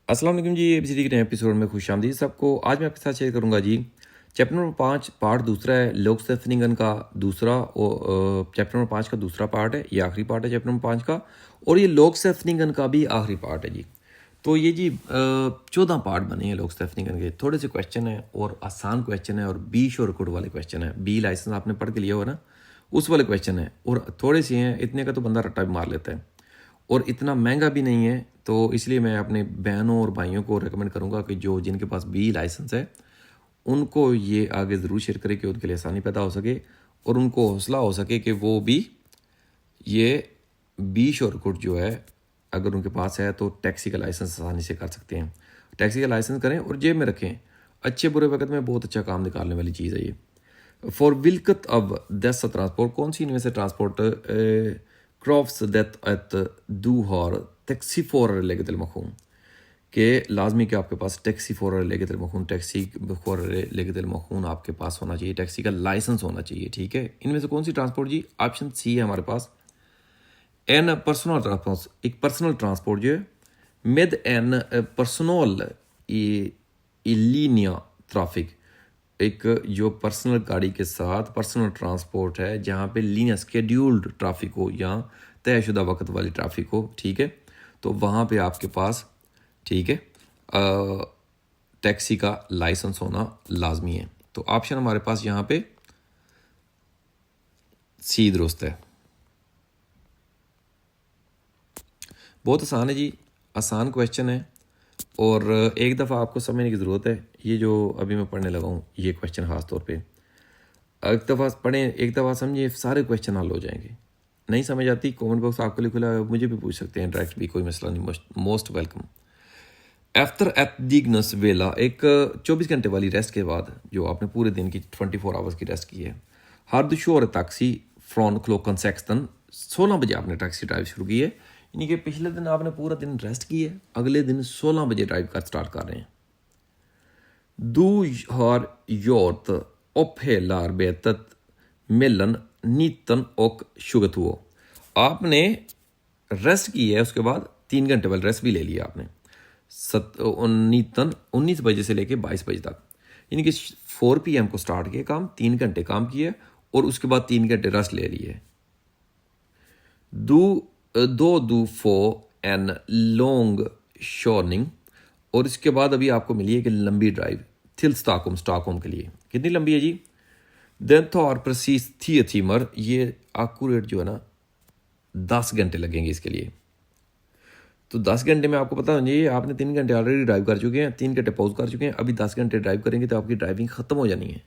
अस्सलाम वालेकुम जी, एबीसीडी के नए एपिसोड में खुशामदीद सबको। आज मैं आपके साथ शेयर करूंगा जी चैप्टर नंबर 5 पार्ट दूसरा है लोकसेफनिंगन का दूसरा और चैप्टर नंबर 5 का दूसरा पार्ट है, ये आखिरी पार्ट है चैप्टर नंबर 5 का, और ये लोकसेफनिंगन का भी आखिरी पार्ट है जी। तो ये जी 14 पार्ट बने हैं लोकसेफनिंगन के। थोड़े से क्वेश्चन है और आसान क्वेश्चन है और बी शोर कोड वाले क्वेश्चन है। बी लाइसेंस आपने पढ़ के लिया हो ना, उस वाले क्वेश्चन है और थोड़े से हैं, इतने का तो बंदा रट्टा भी मार लेता है और इतना महंगा भी नहीं है। तो इसलिए मैं अपने बहनों और भाइयों को रेकमेंड करूंगा कि जो जिनके पास बी लाइसेंस है उनको ये आगे ज़रूर शेयर करें कि उनके लिए आसानी पैदा हो सके और उनको हौसला हो सके कि वो भी ये बी शॉर्टकट जो है अगर उनके पास है तो टैक्सी का लाइसेंस आसानी से कर सकते हैं। टैक्सी का लाइसेंस करें और जेब में रखें। अच्छे बुरे वक्त में बहुत अच्छा काम निकालने वाली चीज़ है ये। Voor welket av dessa transport, कौन सी इनमें से ट्रांसपोर्ट क्रॉफ्स दैट एट दू हॉर टैक्सी फॉर लेके दिल मखून के लाजमी कि आपके पास टैक्सी फॉर लेके दिल मखून, टैक्सी फॉर लेके दिल मखून आपके पास होना चाहिए, टैक्सी का लाइसेंस होना चाहिए। ठीक है, इनमें से कौन सी ट्रांसपोर्ट जी? ऑप्शन सी है हमारे पास एन पर्सनल ट्रांसपोर्ट, एक पर्सनल ट्रांसपोर्ट जो है मिद एन पर्सनल लीनिया ट्रैफिक, एक जो पर्सनल गाड़ी के साथ पर्सनल ट्रांसपोर्ट है जहाँ पे लीनियर स्केड्यूल्ड ट्रैफिक हो या तयशुदा वक्त वाली ट्रैफिक हो। ठीक है, तो वहाँ पे आपके पास ठीक है टैक्सी का लाइसेंस होना लाजमी है। तो ऑप्शन हमारे पास यहाँ पे सी दुरुस्त है। बहुत आसान है जी, आसान क्वेश्चन है और एक दफ़ा आपको समझने की ज़रूरत है। ये जो अभी मैं पढ़ने लगा हूँ ये क्वेश्चन ख़ास तौर पे एक दफ़ा पढ़ें, एक दफ़ा समझिए, सारे क्वेश्चन हल हो जाएंगे। नहीं समझ आती कमेंट बॉक्स आपके लिए खुला है, मुझे भी पूछ सकते हैं डायरेक्ट भी, कोई मसला नहीं, मोस्ट वेलकम। आफ्टर एट दिग्नस वेला, एक 24 घंटे वाली रेस्ट के बाद जो आपने पूरे दिन की 24 आवर्स की रेस्ट की है, हर शोर टैक्सी फ्रॉन क्लोकन सेक्सटन, 16 बजे आपने टैक्सी ड्राइव शुरू की है, यानी कि पिछले दिन आपने पूरा दिन रेस्ट की है, अगले दिन 16 बजे ड्राइव कर स्टार्ट कर रहे हैं। Du har gjort upp hela arbetet mellan 19 och 22। आपने रेस्ट की है, उसके बाद 3 घंटे वाली रेस्ट भी ले लिया आपने 19 बजे से लेके 22 बजे तक, यानी कि 4 PM को स्टार्ट किया काम, 3 घंटे काम किए और उसके बाद 3 घंटे रेस्ट ले लिए। दो फॉर एन लॉन्ग शॉर्निंग, और इसके बाद अभी आपको मिली है कि लंबी ड्राइव थिल स्टॉकहोम के लिए। कितनी लंबी है जी? देन थॉर प्रसीस थीमर, ये एक्यूरेट जो है ना 10 घंटे लगेंगे इसके लिए। तो 10 घंटे में आपको पता होना चाहिए आपने 3 घंटे ऑलरेडी ड्राइव कर चुके हैं, 3 घंटे पॉज कर चुके हैं, अभी 10 घंटे ड्राइव करेंगे तो आपकी ड्राइविंग ख़त्म हो जानी है।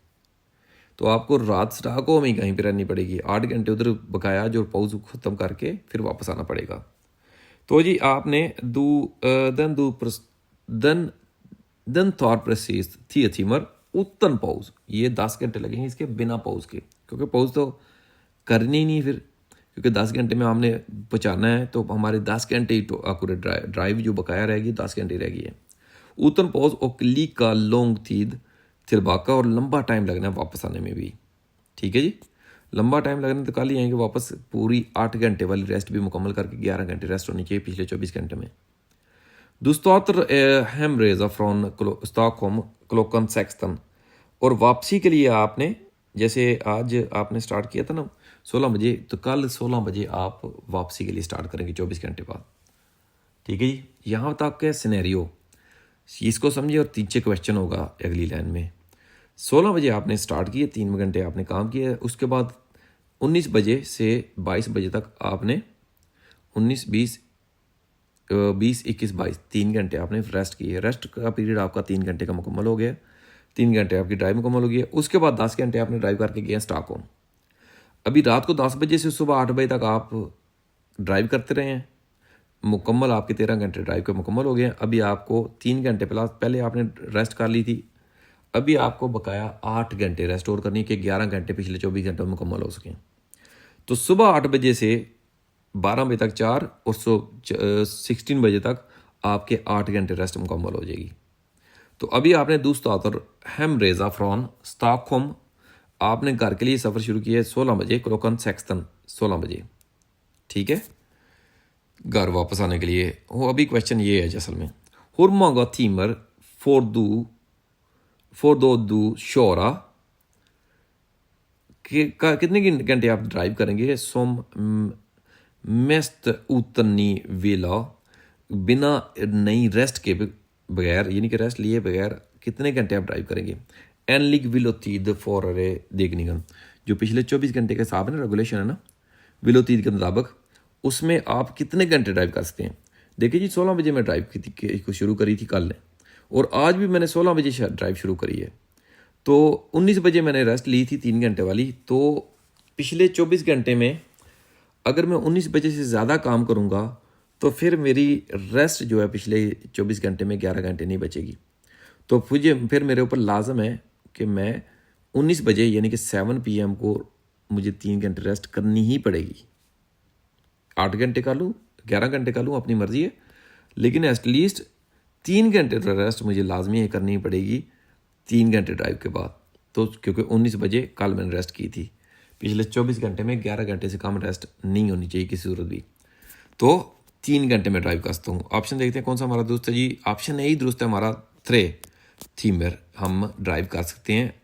तो आपको रात स्टॉकहोम ही कहीं पर रहनी पड़ेगी, 8 घंटे उधर बकाया जो पॉज ख़त्म करके फिर वापस आना पड़ेगा। तो जी आपने देन थॉर प्रसीस थीमर उत्तन पॉज, ये 10 घंटे लगेंगे इसके बिना पॉज के, क्योंकि पॉज तो करनी ही नहीं फिर, क्योंकि 10 घंटे में हमने पहुँचाना है तो हमारे 10 घंटे ही अक्यूरेट ड्राइव जो बकाया रहेगी 10 घंटे रह गई है। उत्तन पॉज और क्लिक का लॉन्ग थीद थिलबाका, और लंबा टाइम लगना है वापस आने में भी। ठीक है जी, लंबा टाइम लगने तो कल ही आएंगे वापस, पूरी 8 घंटे वाली रेस्ट भी मुकम्मल करके 11 घंटे रेस्ट होनी चाहिए पिछले 24 घंटे में। दुस्तात्र हेमरेजा फ्रॉन स्टॉकहोम क्लोकन सेक्सटन, और वापसी के लिए आपने जैसे आज आपने स्टार्ट किया था ना 16 बजे, तो कल 16 बजे आप वापसी के लिए स्टार्ट करेंगे 24 घंटे बाद। ठीक है जी, यहाँ तक है सिनेरियो, इसको समझिए और 3 क्वेश्चन होगा अगली लाइन में। 16 बजे आपने स्टार्ट किए, 3 घंटे आपने काम किया, उसके बाद 19 बजे से 22 बजे तक आपने 19, 20, 21, 22 3 घंटे आपने रेस्ट की है। रेस्ट का पीरियड आपका 3 घंटे का मुकम्मल हो गया, 3 घंटे आपकी ड्राइव मुकम्मल हो गई है। उसके बाद 10 घंटे आपने ड्राइव करके गए स्टॉकहोम। अभी रात को 10 बजे से सुबह 8 बजे तक आप ड्राइव करते रहे हैं, मुकम्मल आपके 13 घंटे ड्राइव के मुकम्मल हो गए। अभी आपको 3 घंटे प्लस पहले आपने रेस्ट कर ली थी, अभी आपको बकाया 8 घंटे रेस्ट और करनी कि 11 घंटे पिछले 24 घंटे में मुकम्मल हो सकें। तो सुबह 8 बजे से 12 बजे तक 4 और 16 बजे तक आपके 8 घंटे रेस्ट मुकम्मल हो जाएगी। तो अभी आपने दूसरा हेमरेजा फ्रॉन स्टॉकहोम, आपने घर के लिए सफ़र शुरू किया है 16 बजे क्लोकन सेक्सटन 16 बजे। ठीक है, घर वापस आने के लिए हो। अभी क्वेश्चन ये है असल में, hur många timmar får du köra कितने घंटे आप ड्राइव करेंगे som mest utan ni vila बिना नई रेस्ट के बगैर यानी कि रेस्ट लिए बगैर कितने घंटे आप ड्राइव करेंगे एनलिग विलोतीद फॉर अरे देखनिगन जो पिछले 24 घंटे के हिसाब है ना रेगुलेशन है ना विलोतीद के मुताबिक उसमें आप कितने घंटे ड्राइव कर सकते हैं। देखिए जी 16 बजे मैं ड्राइव की शुरू करी थी कल ने और आज भी मैंने 16 बजे ड्राइव शुरू करी है तो 19 बजे मैंने रेस्ट ली थी 3 घंटे वाली। तो पिछले 24 घंटे में अगर मैं 19 बजे से ज़्यादा काम करूँगा तो फिर मेरी रेस्ट जो है पिछले 24 घंटे में 11 घंटे नहीं बचेगी। तो फिर मेरे ऊपर लाजम है कि मैं 19 बजे यानी कि 7 PM को मुझे 3 घंटे रेस्ट करनी ही पड़ेगी। 8 घंटे कर लूँ 11 घंटे कर लूँ अपनी मर्जी है, लेकिन एटलीस्ट 3 घंटे तो रेस्ट मुझे लाजमी है करनी पड़ेगी 3 घंटे ड्राइव के बाद। तो क्योंकि 19 बजे कल मैंने रेस्ट की थी, पिछले 24 घंटे में 11 घंटे से कम रेस्ट नहीं होनी चाहिए किसी सूरत भी। तो 3 घंटे में ड्राइव करता हूँ। ऑप्शन देखते हैं कौन सा हमारा दुरुस्त है जी। ऑप्शन यही दुरुस्त है हमारा 3 थीमर हम ड्राइव कर सकते हैं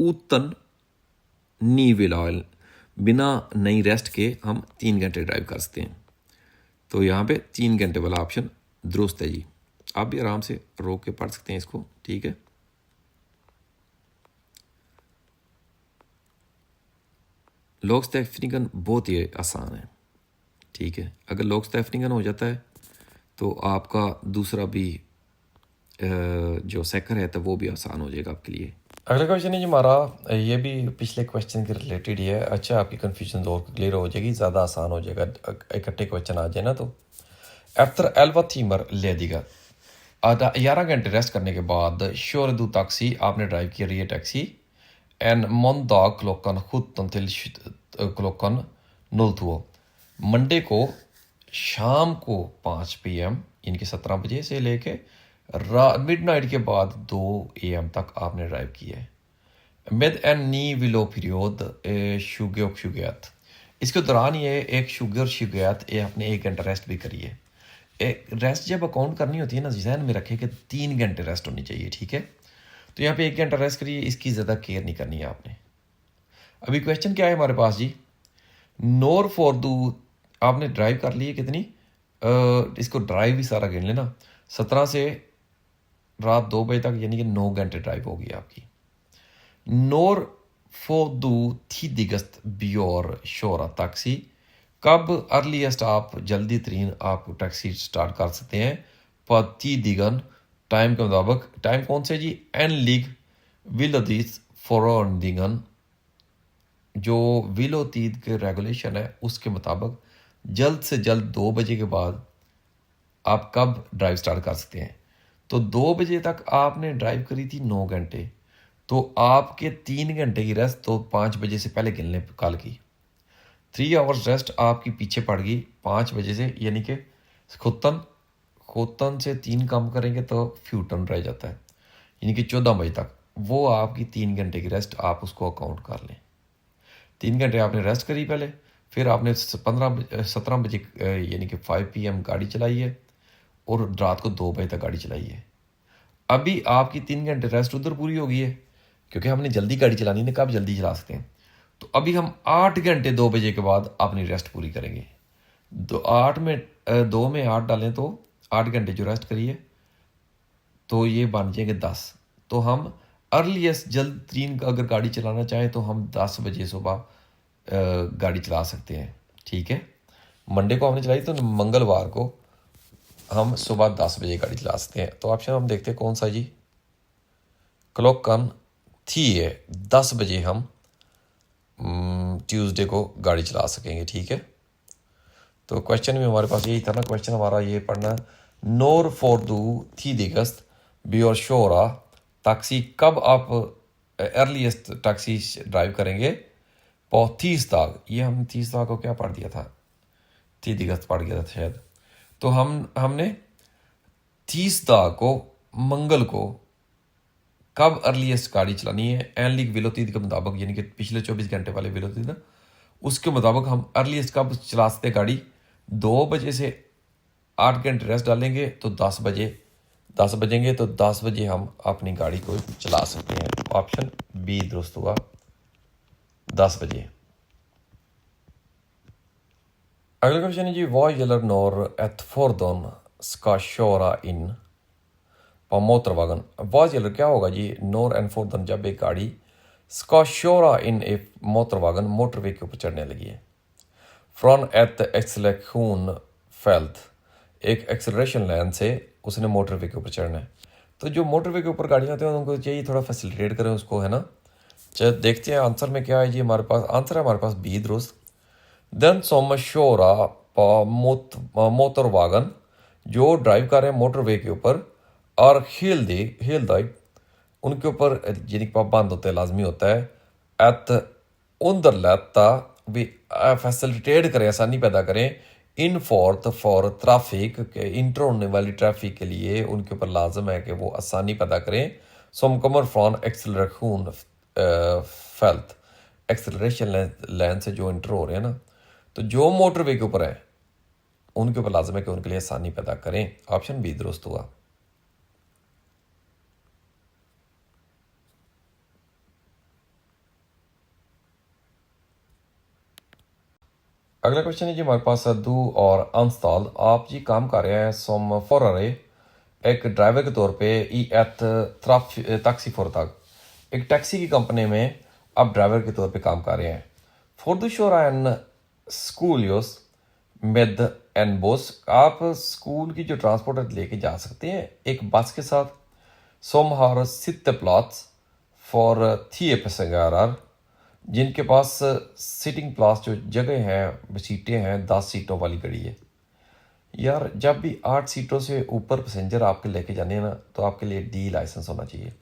उतन नी विल ऑयल बिना नई रेस्ट के हम 3 घंटे ड्राइव कर सकते हैं। तो यहाँ पे 3 घंटे वाला ऑप्शन दुरुस्त है जी। आप भी आराम से रोक के पढ़ सकते हैं इसको, ठीक है। लॉग स्टेफनिंगन बहुत ही आसान है, ठीक है। अगर लॉग स्टेफनिंगन हो जाता है तो आपका दूसरा भी जो सेकर है तो वो भी आसान हो जाएगा आपके लिए। अगला क्वेश्चन है जी हमारा, ये भी पिछले क्वेश्चन के रिलेटेड ही है। अच्छा, आपकी कन्फ्यूजन और क्लियर हो जाएगी, ज़्यादा आसान हो जाएगा इकट्ठे क्वेश्चन आ जाए ना। तो आफ्टर 11 timmar lediga 11 घंटे रेस्ट करने के बाद kör du taxi, आपने ड्राइव की रही है taxi en måndag klockan 17 till klockan 02 Monday को शाम को 5 PM यानी कि 17 बजे से लेके मिडनाइट के बाद 2 AM तक आपने ड्राइव किया है। med en ny viloperiod 20 och 21 इसके दौरान ये एक 20 और 21 ये आपने 1 घंटा रेस्ट भी करी है। रेस्ट जब अकाउंट करनी होती है ना, जहन में रखे कि 3 घंटे रेस्ट होनी चाहिए, ठीक है। तो यहाँ पे 1 घंटा रेस्ट करिए, इसकी ज़्यादा केयर नहीं करनी है आपने। अभी क्वेश्चन क्या है हमारे पास जी, नोर फॉर दू आपने ड्राइव कर ली है कितनी, इसको ड्राइव भी सारा गिन लेना, 17 से रात 2 बजे तक यानी कि 9 घंटे ड्राइव होगी आपकी। नोर फॉर दू थी दिगस्त बियोर शोरा टैक्सी, कब अर्लीस्ट आप जल्दी तरीन आप टैक्सी स्टार्ट कर सकते हैं। पति दिगन टाइम के मुताबिक, टाइम कौन से जी, एन लीग विलोतीत फॉरदिगन जो विलोतीत के रेगुलेशन है उसके मुताबिक जल्द से जल्द 2 बजे के बाद आप कब ड्राइव स्टार्ट कर सकते हैं। तो 2 बजे तक आपने ड्राइव करी थी 9 घंटे, तो आपके 3 घंटे की रेस्ट तो 5 बजे से पहले गिन लें कल की। 3 आवर्स रेस्ट आपकी पीछे पड़ गई 5 बजे से, यानी कि खोतन से 3 कम करेंगे तो फ्यूटन रह जाता है, यानी कि 14 बजे तक वो आपकी 3 घंटे की रेस्ट आप उसको अकाउंट कर लें। 3 घंटे आपने रेस्ट करी पहले, फिर आपने 17 बजे यानी कि 5 PM गाड़ी चलाई है और रात को 2 बजे तक गाड़ी चलाई है। अभी आपकी 3 घंटे रेस्ट उधर पूरी हो गई है, क्योंकि हमने जल्दी गाड़ी चलानी है, कब जल्दी चला सकते हैं। तो अभी हम 8 घंटे 2 बजे के बाद अपनी रेस्ट पूरी करेंगे। 2 में 8 डालें तो 8 घंटे जो रेस्ट करिए तो ये बन जाएंगे 10। तो हम अर्लीस्ट जल्द तरीन अगर गाड़ी चलाना चाहें तो हम 10 बजे सुबह गाड़ी चला सकते हैं, ठीक है। मंडे को हमने चलाई तो मंगलवार को हम सुबह 10 बजे गाड़ी चला सकते हैं। तो ऑप्शन हम देखते हैं कौन सा जी, क्लॉकन थी है 10 बजे हम ट्यूसडे को गाड़ी चला सकेंगे, ठीक है। तो क्वेश्चन में हमारे पास यही था ना, क्वेश्चन हमारा ये पढ़ना, नोर फॉर दू थी दिगस्त बियोर शोरा टैक्सी, कब आप अर्लीस्ट टैक्सी ड्राइव करेंगे। 30 ताक, ये हम 30 ताक को क्या पढ़ दिया था, 30 दिगस्त पढ़ गया था शायद। तो हमने 30 ताक को मंगल को कब अर्लीस्ट गाड़ी चलानी है, एनलिक विलोतीत के मुताबिक, यानी कि पिछले 24 घंटे वाले विलोतीत उसके मुताबिक हम अर्लीस्ट कब चला सकते गाड़ी। 2 बजे से 8 घंटे रेस्ट डालेंगे तो 10 बजे 10 बजेंगे तो 10 बजे हम अपनी गाड़ी को चला सकते हैं। ऑप्शन बी दुरुस्त हुआ, 10 बजे। अगला क्वेश्चन है जी, vad gäller när ett fordon ska köra in på motorvägen? Vad gäller क्या होगा जी når en fordon, जब एक गाड़ी ska köra in i motorvägen, motorway के ऊपर चढ़ने लगी है। Från ett accelerationfält, एक एक्सेलरेशन लाइन से उसने मोटरवे के ऊपर चढ़ना है। तो जो मोटरवे के ऊपर गाड़ियाँ होती हैं उनको चाहिए थोड़ा फैसिलिटेट करें उसको, है ना। चल देखते हैं आंसर में क्या है जी। हमारे पास आंसर है, हमारे पास बी दुरुस्त। Den som köra på motorvägen, जो ड्राइव कर रहे हैं मोटरवे के ऊपर, और हेलदाई उनके ऊपर जिनके पाबंद होते हैं, लाजमी होता है, एत underlätta भी फैसिलिटेट करें, आसानी पैदा करें, इन फॉर ट्रैफिक के इंटर होने वाली ट्रैफिक के लिए उनके ऊपर लाजम है कि वो आसानी पैदा करें। som kommer från acceleration fält, acceleration line से जो इंटर हो रहे हैं ना, तो जो मोटरवे के ऊपर है उनके ऊपर लाजम है कि उनके लिए आसानी पैदा करें। ऑप्शन बी दुरुस्त हुआ। अगला क्वेश्चन है जी हमारे पास दू और अंस्ताल, आप जी काम कर रहे हैं som förare, एक ड्राइवर के तौर पे ई एट taxiföretag, एक टैक्सी की कंपनी में आप ड्राइवर के तौर पे काम कर रहे हैं। får du köra en skolskjuts med en buss, आप स्कूल की जो ट्रांसपोर्ट है लेके जा सकते हैं एक बस के साथ। som har sittplats för 10 passagerare, जिनके पास सिटिंग प्लास जो जगह है, सीटें हैं, 10 सीटों वाली गाड़ी है। यार जब भी 8 सीटों से ऊपर पैसेंजर आपके लेके जाने हैं ना, तो आपके लिए डी लाइसेंस होना चाहिए।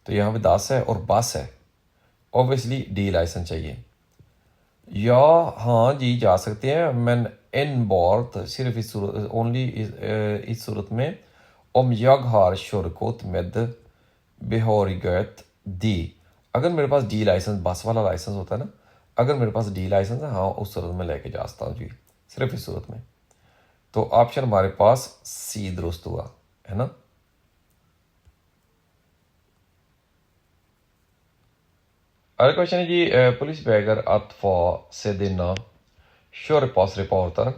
तो यहाँ पे 10 है और बस है, ऑब्वियसली डी लाइसेंस चाहिए। या हाँ जी जा सकते हैं। मैन इन बॉर्थ सिर्फ इस सूरत, ओनली इस सूरत में, om jag har körkort med behörighet D, अगर मेरे पास डी लाइसेंस, बस वाला लाइसेंस होता है ना, अगर मेरे पास डी लाइसेंस है, हाँ उस सूरत में लेके जा सकता हूँ जी, सिर्फ इस सूरत में। तो ऑप्शन हमारे पास सी दुरुस्त हुआ, है ना। अगला क्वेश्चन है जी, police väger att få se dina körpassreporter,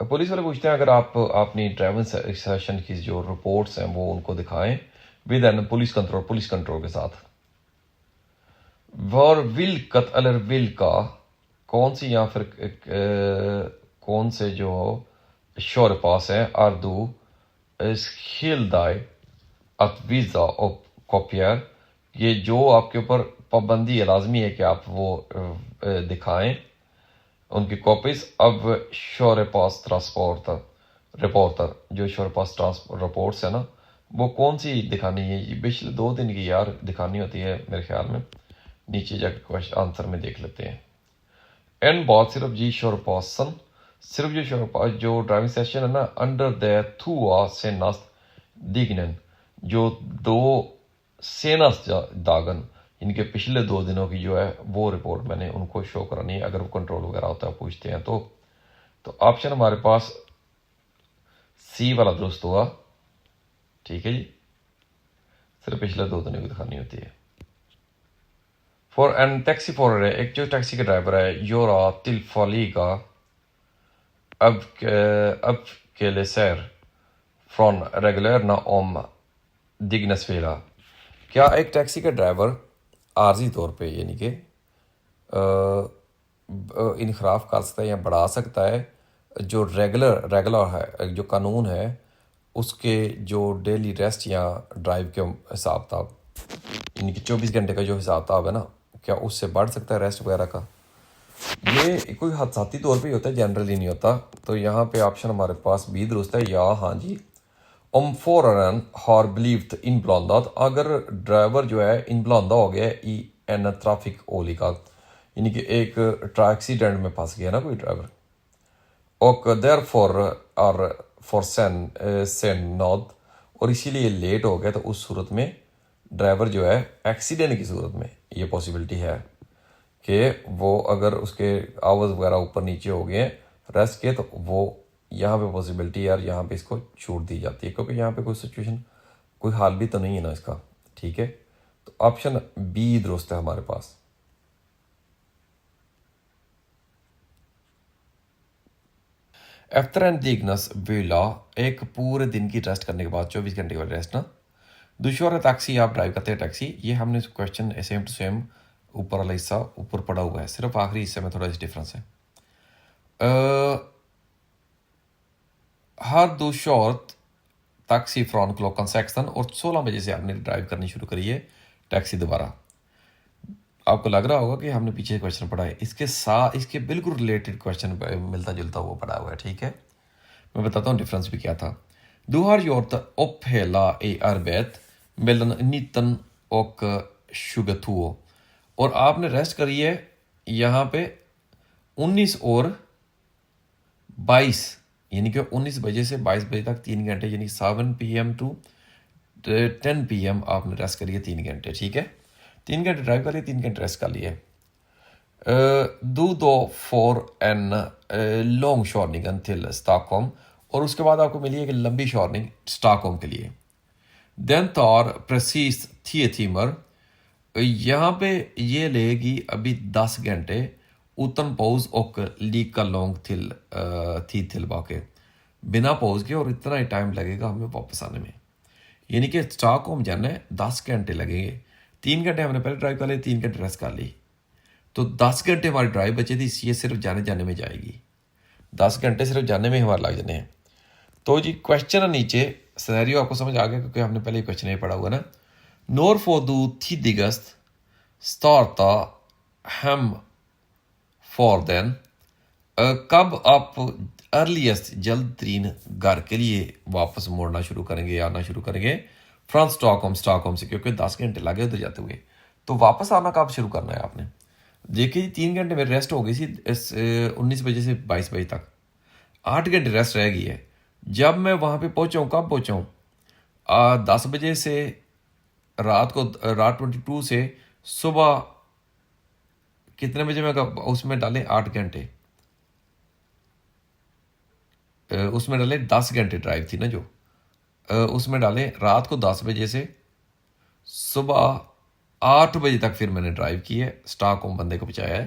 police वाले पूछते हैं अगर आप अपनी ड्राइविंग सेशन की जो रिपोर्ट्स हैं वो उनको दिखाएं विद एन पुलिस कंट्रोल के साथ। वर विल्कत अलर विल्का, कौन सी या फिर कौन से जो शोर पास है आर्दू हिलदाई अत वीजा और कॉपियर, ये जो आपके ऊपर पाबंदी है, लाजमी है कि आप वो दिखाएं उनकी कॉपीज। अब शोर पास रिपोर्टर जो शोर पास रिपोर्ट्स है ना, वो कौन सी दिखानी है, ये पिछले 2 दिन की यार दिखानी होती है मेरे ख्याल में। नीचे जाकर क्वेश्चन आंसर में देख लेते हैं। एन बात सिर्फ जी शोर पासन, सिर्फ जो शोर पास जो ड्राइविंग सेशन है ना, अंडर द 2 सेनास्ट दिग्नन, जो 2 सेनास्ट दागन, इनके पिछले 2 दिनों की जो है वो रिपोर्ट मैंने उनको शो करानी है, अगर वो कंट्रोल वगैरह होता है पूछते हैं तो ऑप्शन हमारे पास सी वाला दुरुस्त हुआ। ठीक है जी, सिर्फ पिछले 2 दिनों की दिखानी होती है। फॉर एन टैक्सी फॉर, एक जो टैक्सी का ड्राइवर है, योरा तिलफालीगा अब के लेसर फ्रॉन रेगुलर ना ओम दिग्नसवेला, क्या एक टैक्सी का ड्राइवर आर्जी तौर पे यानी कि इनखराफ कर सकता है या बढ़ा सकता है जो रेगुलर है, जो कानून है उसके जो डेली रेस्ट या ड्राइव के हिसाब किताब, यानी कि 24 घंटे का जो हिसाब किताब है ना, क्या उससे बढ़ सकता है रेस्ट वगैरह का। ये कोई हादसाती तौर पे होता है, जनरली नहीं होता। तो यहाँ पे ऑप्शन हमारे पास बी दुरुस्त है, या हाँ जी om föraren har blivit inblandad, अगर ड्राइवर जो है इनब्लांदा हो गया i en trafikolycka, यानी कि एक एक्सीडेंट में फंस गया ना कोई driver, och därför är försenad, और इसीलिए लेट हो गया, तो उस सूरत में ड्राइवर जो है एक्सीडेंट की सूरत में ये पॉसिबिलिटी है कि वो अगर उसके आवर्स वगैरह ऊपर नीचे हो गए रेस्ट के, तो वो यहाँ पे पॉसिबिलिटी यार यहाँ पे इसको छूट दी जाती है, क्योंकि यहाँ पे कोई सिचुएशन कोई हाल भी तो नहीं है ना इसका, ठीक है। तो ऑप्शन बी दुरुस्त है हमारे पास। आफ्टर एंड दिग्नस विला, एक पूरे दिन की रेस्ट करने के बाद 24 घंटे की रेस्ट ना। दुश्वार टैक्सी, आप ड्राइव करते हैं टैक्सी, ये हमने क्वेश्चन सेम टू सेम ऊपर वाला हिस्सा ऊपर पड़ा हुआ है, सिर्फ आखिरी हिस्से में थोड़ा सा डिफरेंस है। हर दुश्वार टैक्सी फ्रॉन क्लॉकन 16 और 16 बजे से आपने ड्राइव करनी शुरू करी है टैक्सी दोबारा। आपको लग रहा होगा कि हमने पीछे क्वेश्चन पढ़ा है, इसके साथ इसके बिल्कुल रिलेटेड क्वेश्चन मिलता जुलता हुआ पढ़ा हुआ है, ठीक है। मैं बताता हूँ डिफरेंस भी क्या था। Du har gjort upp hela i arbet mellan 19 och 22 और आपने रेस्ट करी है यहाँ पे 19 और 22, यानी कि 19 बजे से 22 बजे तक 3 घंटे, यानी 7 PM टू 10 PM आपने रेस्ट करी है 3 घंटे, ठीक है। 3 घंटे ड्राइव कर लिए, 3 घंटे रेस्ट कर लिए। Du då får en lång körning till Stockholm और उसके बाद आपको मिली एक लंबी शॉर्निंग स्टॉकहोम के लिए। Den tar precis 10 timmar, यहाँ पे ये लेगी अभी 10 घंटे utan paus och lika lång tid tillbaka, बिना पॉज के, और इतना ही टाइम लगेगा हमें वापस आने में। यानी कि स्टॉकहोम जाना है 10 घंटे लगेंगे, 3 घंटे हमने पहले ड्राइव कर ली, 3 घंटे रेस्ट कर ली, तो 10 घंटे हमारी ड्राइव बची थी, ये सिर्फ जाने जाने में जाएगी, 10 घंटे सिर्फ जाने में हमारे लग जाने हैं। तो जी क्वेश्चन नीचे सिनेरियो आपको समझ आ गया, क्योंकि हमने पहले क्वेश्चन ये पढ़ा हुआ ना। Når får du tidigast starta hem for den, कब आप अर्लीस्ट जल्द तरीन घर के लिए वापस मोड़ना शुरू करेंगे, आना शुरू करेंगे फ्रॉम स्टॉकहोम से, क्योंकि 10 घंटे लगे उधर जाते हुए, तो वापस आना कब शुरू करना है आपने। देखिए जी 3 घंटे मेरी रेस्ट हो गई थी 19 बजे से 22 बजे तक, 8 घंटे रेस्ट रह गई है। जब मैं वहाँ पे पहुँचा हूँ, कब पहुँचा हूँ, 10 बजे से रात 22 से सुबह कितने बजे मैं उसमें डाले 8 घंटे, उसमें डाले 10 घंटे ड्राइव थी ना जो, उसमें डाले रात को 10 बजे से सुबह 8 बजे तक फिर मैंने ड्राइव की है, स्टॉकहोम बंदे को पहुँचाया है।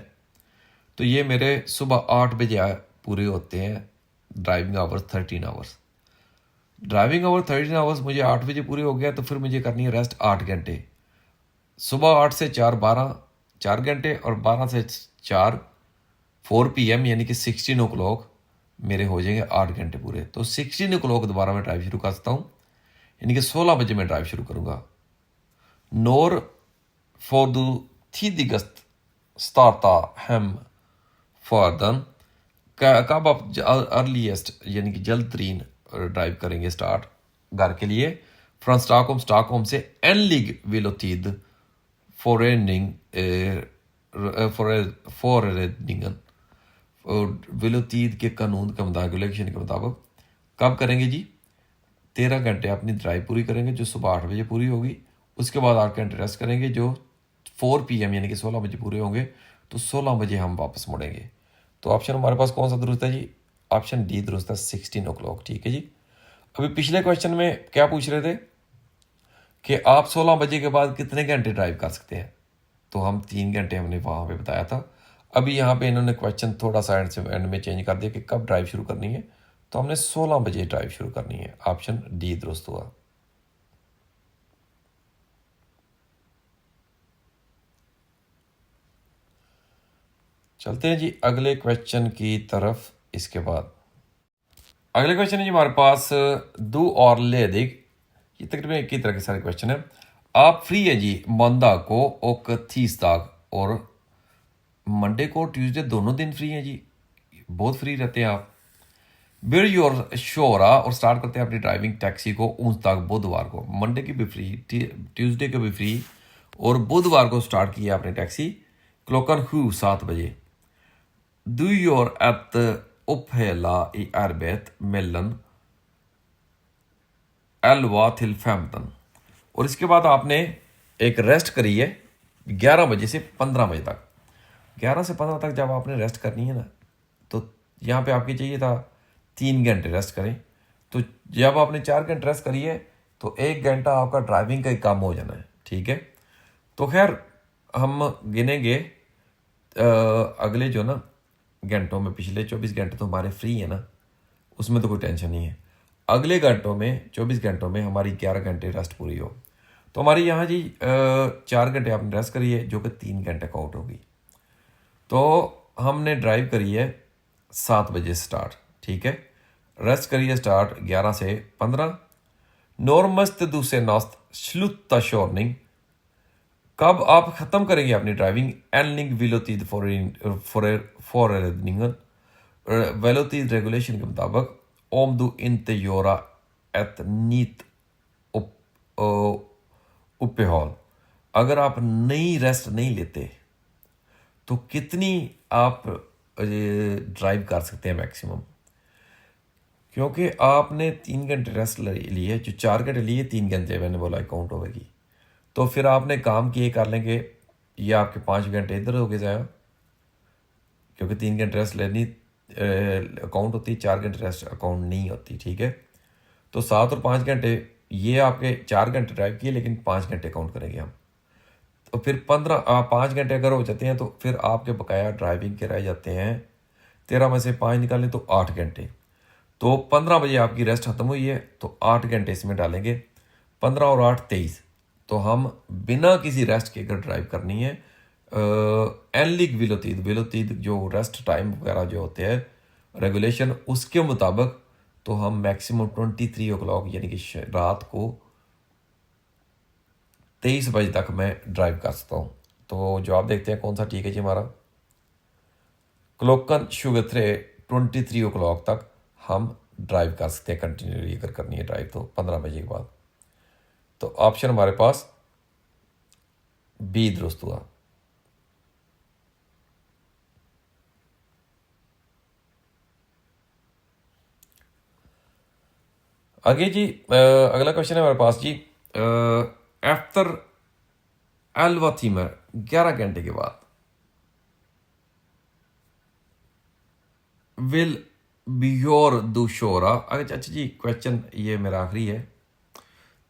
तो ये मेरे सुबह 8 बजे पूरे होते हैं driving hours 13 hours. Driving hour 13 hours मुझे 8 बजे पूरे हो गया, तो फिर मुझे करनी है रेस्ट 8 घंटे, सुबह 8 से 4 12 4 घंटे, और 12 से 4 4 PM, यानी कि 16 ओ क्लॉक मेरे हो जाएंगे 8 घंटे पूरे। तो 16 ओ क्लॉक दोबारा मैं ड्राइव शुरू कर सकता हूँ, यानी कि 16 बजे मैं ड्राइव शुरू करूँगा। Når får du tidigast starta hem för den, कब आप अर्लीस्ट यानी कि जल्द तरीन ड्राइव करेंगे स्टार्ट घर के लिए फ्रॉम स्टॉकहोम से एनलिग विलोतीद फॉरेनिंगन, विलोतीद के कानून के मुताबिक, रेगुलेशन के मुताबिक कब करेंगे जी, 13 घंटे अपनी ड्राइव पूरी करेंगे जो सुबह 8 बजे पूरी होगी, उसके बाद 8 घंटे रेस्ट करेंगे जो 4 PM यानी कि 16 बजे पूरे होंगे, तो 16 बजे हम वापस मुड़ेंगे। तो ऑप्शन हमारे पास कौन सा दुरुस्त है जी, ऑप्शन डी दुरुस्त है, 16 ओ क्लॉक, ठीक है जी। अभी पिछले क्वेश्चन में क्या पूछ रहे थे कि आप 16 बजे के बाद कितने घंटे ड्राइव कर सकते हैं, तो हम 3 घंटे हमने वहाँ पे बताया था। अभी यहाँ पे इन्होंने क्वेश्चन थोड़ा सा एंड में चेंज कर दिया कि कब ड्राइव शुरू करनी है, तो हमने 16 बजे ड्राइव शुरू करनी है, ऑप्शन डी दुरुस्त हुआ। चलते हैं जी अगले क्वेश्चन की तरफ। इसके बाद अगले क्वेश्चन है जी हमारे पास दो और लेदिक, ये तकरीबन एक ही तरह के सारे क्वेश्चन है। आप फ्री है जी मंदा को और तीसदाग, और मंडे को ट्यूसडे दोनों दिन फ्री हैं जी, बहुत फ्री रहते हैं आप। बिर योर शोरा, और स्टार्ट करते हैं अपनी ड्राइविंग टैक्सी को ऊंसदाग बुधवार को, मंडे की भी फ्री, ट्यूसडे को भी फ्री, और बुधवार को स्टार्ट किया अपनी टैक्सी क्लोकन 7 बजे। Du gör ett upphela i arbet mellan 11 till 15, और इसके बाद आपने एक रेस्ट करी है 11 बजे से 15 बजे तक। 11 से 15 तक जब आपने रेस्ट करनी है ना, तो यहाँ पे आपकी चाहिए था 3 घंटे रेस्ट करें, तो जब आपने 4 घंटे रेस्ट करी है, तो 1 घंटा आपका ड्राइविंग का ही काम हो जाना है, ठीक है। तो खैर हम गिनेंगे अगले जो ना घंटों में, पिछले 24 घंटे तो हमारे फ्री है ना, उसमें तो कोई टेंशन नहीं है। अगले घंटों में 24 घंटों में हमारी 11 घंटे रेस्ट पूरी हो, तो हमारी यहाँ जी 4 घंटे आपने रेस्ट करी है, जो कि 3 घंटे काउंट होगी। तो हमने ड्राइव करी है 7 बजे स्टार्ट, ठीक है। रेस्ट करिए स्टार्ट 11 से 15। नॉर्मस्ट दूसरे नास्त स्लुत्ता शॉर्निंग, कब आप ख़त्म करेंगे अपनी ड्राइविंग? एनलिंग विलोतीद फॉरेनिंगन, वेलोतीद रेगुलेशन के मुताबिक ओम दू inte göra ett nytt uppehåll, अगर आप नई रेस्ट नहीं लेते तो कितनी आप ड्राइव कर सकते हैं मैक्सिमम? क्योंकि आपने 3 घंटे रेस्ट ली है, जो 4 घंटे लिए 3 घंटे मैंने बोला काउंट होगी, तो फिर आपने काम किए कर लेंगे, ये आपके 5 घंटे इधर हो गए जाए, क्योंकि 3 घंटे रेस्ट लेनी अकाउंट होती, 4 घंटे रेस्ट अकाउंट नहीं होती, ठीक है। तो 7 और 5 घंटे, ये आपके 4 घंटे ड्राइव किए लेकिन 5 घंटे काउंट करेंगे हम। तो फिर 5 घंटे अगर हो जाते हैं तो फिर आपके बकाया ड्राइविंग के रह जाते हैं 13 में से 5 निकालें तो 8 घंटे। तो 15 बजे आपकी रेस्ट खत्म हुई है, तो 8 घंटे इसमें डालेंगे, 15 और 8 23। तो हम बिना किसी रेस्ट के अगर ड्राइव करनी है, एनलिग विलोतीद जो रेस्ट टाइम वगैरह जो होते हैं रेगुलेशन, उसके मुताबिक तो हम मैक्सिमम 23 o'clock यानी कि रात को 23 बजे तक मैं ड्राइव कर सकता हूँ। तो जवाब देखते हैं कौन सा ठीक है जी हमारा। क्लोकन 23 o'clock तक हम ड्राइव कर सकते हैं कंटिन्यूली, अगर करनी है ड्राइव तो 15 बजे के बाद। तो ऑप्शन हमारे पास बी दुरुस्त हुआ। आगे जी अगला क्वेश्चन है हमारे पास जी, आफ्टर 11 timer 11 घंटे के बाद विल बियोर दुशोरा। अच्छा जी, क्वेश्चन ये मेरा आखिरी है,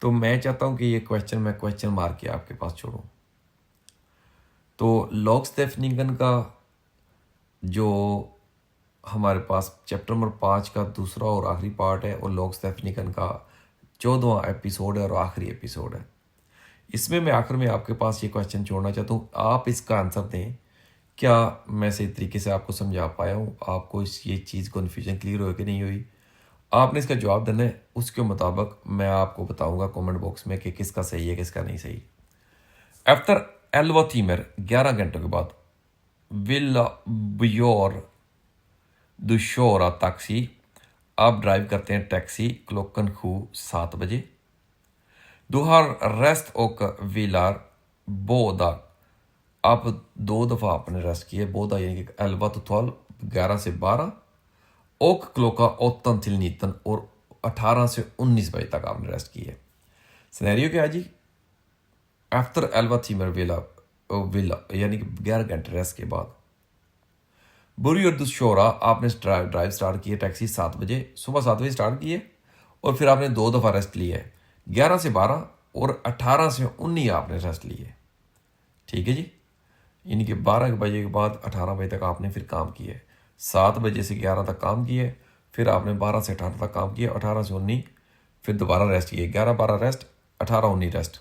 तो मैं चाहता हूँ कि ये क्वेश्चन मैं क्वेश्चन मार्क के आपके पास छोड़ूं। तो लॉगस्टेफनिंगन का जो हमारे पास चैप्टर नंबर 5 का दूसरा और आखिरी पार्ट है, और लॉगस्टेफनिंगन का 14वां एपिसोड है और आखिरी एपिसोड है। इसमें मैं आखिर में आपके पास ये क्वेश्चन छोड़ना चाहता हूँ, आप इसका आंसर दें। क्या मैं सही तरीके से आपको समझा पाया हूँ? आपको ये चीज़ कन्फ्यूजन क्लियर हुई कि नहीं हुई? आपने इसका जवाब देना है, उसके मुताबिक मैं आपको बताऊंगा कमेंट बॉक्स में कि किसका सही है किसका नहीं सही। आफ्टर 11 timer 11 घंटों के बाद विल बियोर दुशोरा टैक्सी, आप ड्राइव करते हैं टैक्सी क्लोकन खू 7 बजे। दुहार रेस्ट ओक विलार बोदा, आप 2 दफ़ा आपने रेस्ट किए, बोदा यानी कि 11 to 12 11 से 12, ओक क्लोका ओतन थिल नीतन, और 18 से 19 बजे तक आपने रेस्ट की है। सिनेरियो क्या है जी? आफ्टर 11 timer विला यानी कि 11 घंटे रेस्ट के बाद बुरी और दुशोरा, आपने ड्राइव स्टार्ट की है टैक्सी 7 बजे, सुबह 7 बजे स्टार्ट की है, और फिर आपने 2 दफ़ा रेस्ट लिया है, 11 से 12 और 18 से 19 आपने रेस्ट ली है, ठीक है जी। यानी कि 12 बजे के बाद 18 बजे तक आपने फिर काम किया है, 7 बजे से 11 तक काम किया है, फिर आपने 12 से 18 तक काम किया, 18 से 19 फिर दोबारा रेस्ट किए, 11-12 रेस्ट, 18-19 रेस्ट।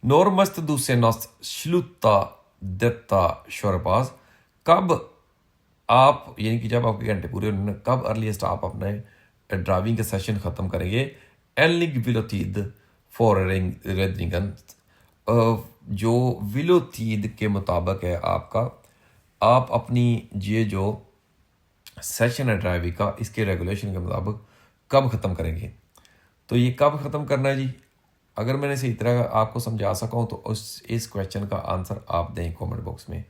नॉर्मस्ट दूसरे नॉस्ट श्लुता दत्ता शोरपास, कब आप यानी कि जब आपके घंटे पूरे होने, कब अर्लीस्ट आप अपने ड्राइविंग के सेशन ख़त्म करेंगे? एनलिग विलोतीद फॉरेरिंग रेडनिंगन, जो विलोतीद के मुताबिक है आपका, आप अपनी ये जो सेशन है ड्राइविंग का, इसके रेगुलेशन के मुताबिक कब ख़त्म करेंगे? तो ये कब ख़त्म करना है जी? अगर मैंने सही तरह आपको समझा सका हूँ तो इस क्वेश्चन का आंसर आप दें कमेंट बॉक्स में।